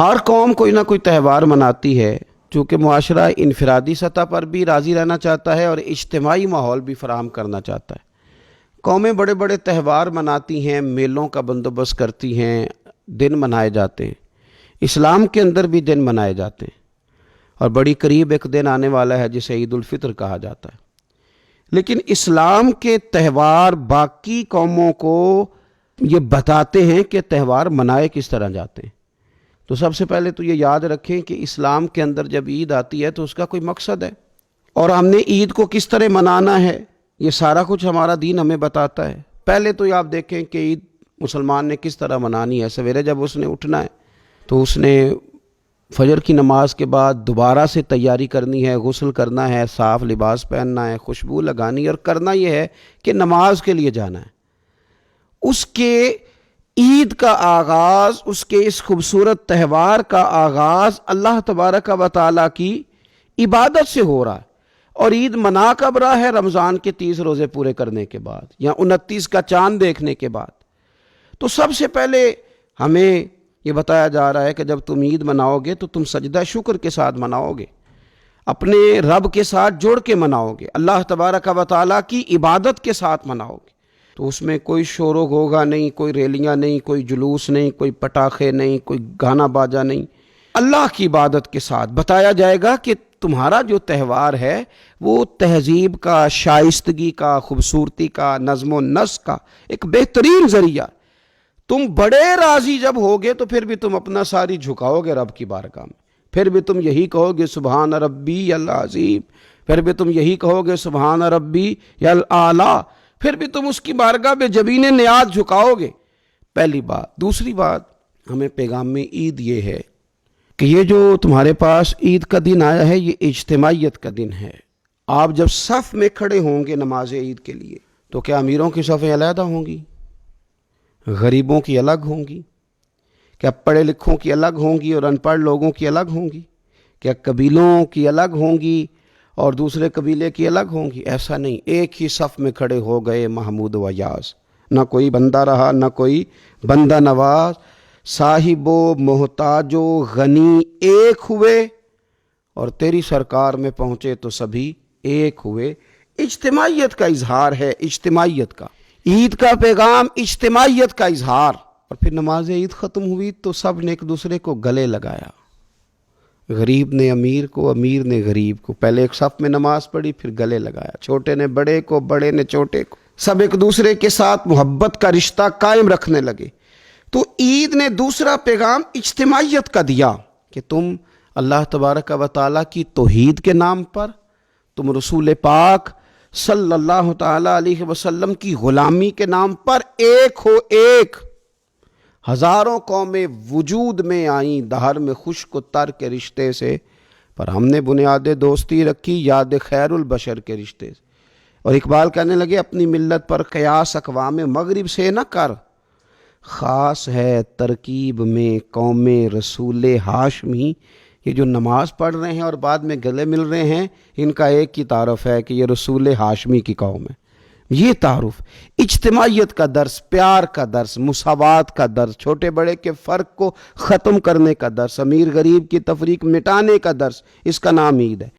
ہر قوم کوئی نہ کوئی تہوار مناتی ہے، چونکہ معاشرہ انفرادی سطح پر بھی راضی رہنا چاہتا ہے اور اجتماعی ماحول بھی فراہم کرنا چاہتا ہے۔ قومیں بڑے بڑے تہوار مناتی ہیں، میلوں کا بندوبست کرتی ہیں، دن منائے جاتے ہیں۔ اسلام کے اندر بھی دن منائے جاتے ہیں، اور بڑی قریب ایک دن آنے والا ہے جسے عید الفطر کہا جاتا ہے۔ لیکن اسلام کے تہوار باقی قوموں کو یہ بتاتے ہیں کہ تہوار منائے کس طرح جاتے ہیں۔ تو سب سے پہلے تو یہ یاد رکھیں کہ اسلام کے اندر جب عید آتی ہے تو اس کا کوئی مقصد ہے، اور ہم نے عید کو کس طرح منانا ہے یہ سارا کچھ ہمارا دین ہمیں بتاتا ہے۔ پہلے تو یہ آپ دیکھیں کہ عید مسلمان نے کس طرح منانی ہے۔ سویرے جب اس نے اٹھنا ہے تو اس نے فجر کی نماز کے بعد دوبارہ سے تیاری کرنی ہے، غسل کرنا ہے، صاف لباس پہننا ہے، خوشبو لگانی ہے، اور کرنا یہ ہے کہ نماز کے لیے جانا ہے۔ اس کے عید کا آغاز، اس کے اس خوبصورت تہوار کا آغاز اللہ تبارک و تعالیٰ کی عبادت سے ہو رہا ہے، اور عید منا کب رہا ہے؟ رمضان کے 30 روزے پورے کرنے کے بعد یا 29 کا چاند دیکھنے کے بعد۔ تو سب سے پہلے ہمیں یہ بتایا جا رہا ہے کہ جب تم عید مناؤ گے تو تم سجدہ شکر کے ساتھ مناؤ گے، اپنے رب کے ساتھ جوڑ کے مناؤ گے، اللہ تبارک و تعالیٰ کی عبادت کے ساتھ مناؤ گے۔ تو اس میں کوئی شور و غوغا نہیں، کوئی ریلیاں نہیں، کوئی جلوس نہیں، کوئی پٹاخے نہیں، کوئی گانا باجا نہیں۔ اللہ کی عبادت کے ساتھ بتایا جائے گا کہ تمہارا جو تہوار ہے وہ تہذیب کا، شائستگی کا، خوبصورتی کا، نظم و نسق کا ایک بہترین ذریعہ۔ تم بڑے راضی جب ہوگے تو پھر بھی تم اپنا ساری جھکاؤ گے رب کی بارگاہ میں، پھر بھی تم یہی کہو گے سبحان ربی العظیم، پھر بھی تم یہی کہو گے سبحان ربی الاعلی، پھر بھی تم اس کی بارگاہ میں جبین نیاز جھکاؤ گے۔ پہلی بات۔ دوسری بات، ہمیں پیغام عید یہ ہے کہ یہ جو تمہارے پاس عید کا دن آیا ہے یہ اجتماعیت کا دن ہے۔ آپ جب صف میں کھڑے ہوں گے نماز عید کے لیے تو کیا امیروں کی صفیں علیحدہ ہوں گی؟ غریبوں کی الگ ہوں گی؟ کیا پڑھے لکھوں کی الگ ہوں گی اور ان پڑھ لوگوں کی الگ ہوں گی؟ کیا قبیلوں کی الگ ہوں گی اور دوسرے قبیلے کی الگ ہوں گی؟ ایسا نہیں، ایک ہی صف میں کھڑے ہو گئے محمود و یاز، نہ کوئی بندہ رہا نہ کوئی بندہ نواز، صاحب و محتاج و غنی ایک ہوئے، اور تیری سرکار میں پہنچے تو سبھی ایک ہوئے۔ اجتماعیت کا اظہار ہے، اجتماعیت کا۔ عید کا پیغام اجتماعیت کا اظہار۔ اور پھر نماز عید ختم ہوئی تو سب نے ایک دوسرے کو گلے لگایا، غریب نے امیر کو، امیر نے غریب کو، پہلے ایک صف میں نماز پڑھی پھر گلے لگایا، چھوٹے نے بڑے کو، بڑے نے چھوٹے کو، سب ایک دوسرے کے ساتھ محبت کا رشتہ قائم رکھنے لگے۔ تو عید نے دوسرا پیغام اجتماعیت کا دیا کہ تم اللہ تبارک و تعالیٰ کی توحید کے نام پر، تم رسول پاک صلی اللہ تعالی علیہ وسلم کی غلامی کے نام پر ایک ہو، ایک۔ ہزاروں قومیں وجود میں آئیں دہر میں خشک و تر کے رشتے سے، پر ہم نے بنیاد دوستی رکھی یاد خیر البشر کے رشتے سے۔ اور اقبال کہنے لگے اپنی ملت پر قیاس اقوام مغرب سے نہ کر، خاص ہے ترکیب میں قوم رسول ہاشمی۔ یہ جو نماز پڑھ رہے ہیں اور بعد میں گلے مل رہے ہیں، ان کا ایک ہی تعارف ہے کہ یہ رسول ہاشمی کی قوم ہے۔ یہ تعارف اجتماعیت کا درس، پیار کا درس، مساوات کا درس، چھوٹے بڑے کے فرق کو ختم کرنے کا درس، امیر غریب کی تفریق مٹانے کا درس، اس کا نام عید ہے۔